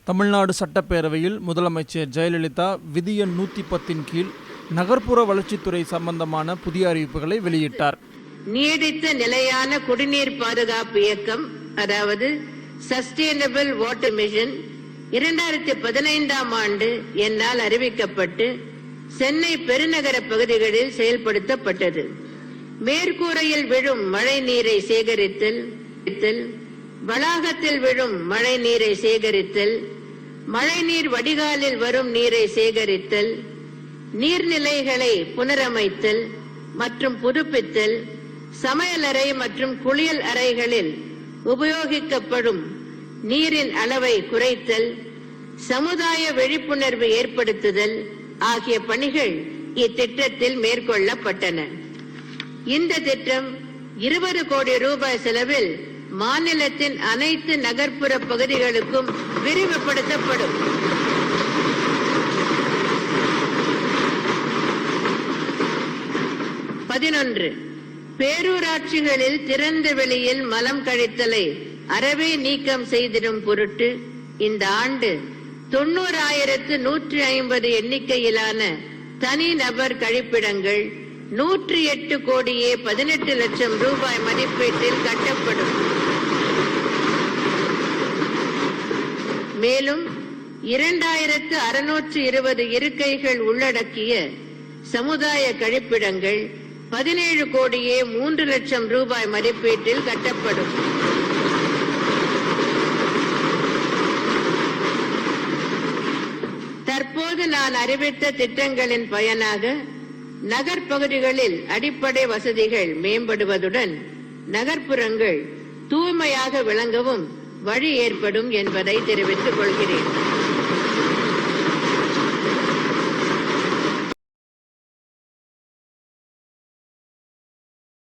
தமிழ்நாடு சட்டப்பேரவையில் முதலமைச்சர் ஜெயலலிதா விதி எண் 110 கீழ் நகர்ப்புற வளர்ச்சித்துறை சம்பந்தமான புதிய அறிவிப்புகளை வெளியிட்டார். நீடித்த நிலையான குடிநீர் பாதுகாப்பு இயக்கம், அதாவது சஸ்டைனபிள் வாட்டர் மிஷன் 2015ஆம் ஆண்டு என்னால் அறிவிக்கப்பட்டு சென்னை பெருநகர பகுதிகளில் செயல்படுத்தப்பட்டது. மேற்கூரையில் விழும் மழை நீரை சேகரித்தல், வளாகத்தில் விழும் மழை நீரை சேகரித்தல், மழைநீர் வடிகாலில் வரும் நீரை சேகரித்தல், நீர்நிலைகளை புனரமைத்தல் மற்றும் புதுப்பித்தல், சமையலறை மற்றும் குளியல் அறைகளில் உபயோகிக்கப்படும் நீரின் அளவை குறைத்தல், சமுதாய விழிப்புணர்வு ஏற்படுத்துதல் ஆகிய பணிகள் இத்திட்டத்தில் மேற்கொள்ளப்பட்டன. இந்த திட்டம் 20 கோடி ரூபாய் செலவில் மாநிலத்தின் அனைத்து நகர்ப்புற பகுதிகளுக்கும் விரிவுபடுத்தப்படும். பேரூராட்சிகளில் திறந்த வெளியில் மலம் கழித்தலை அறவே நீக்கம் செய்திடும் பொருட்டு இந்த ஆண்டு 90,150 எண்ணிக்கையிலான தனிநபர் கழிப்பிடங்கள் 108 கோடியே 18 லட்சம் ரூபாய் மதிப்பீட்டில் கட்டப்படும். மேலும் 2620 இருக்கைகள் உள்ளடக்கிய சமுதாய கழிப்பிடங்கள் 17 கோடியே 3 லட்சம் ரூபாய் மதிப்பீட்டில் கட்டப்படும். தற்போது நான் அறிவித்த திட்டங்களின் பயனாக நகர்ப்பகுதிகளில் அடிப்படை வசதிகள் மேம்படுவதுடன் நகர்ப்புறங்கள் தூய்மையாக விளங்கவும் வழி ஏற்படும் என்பதை தெரிவித்துக் கொள்கிறேன்.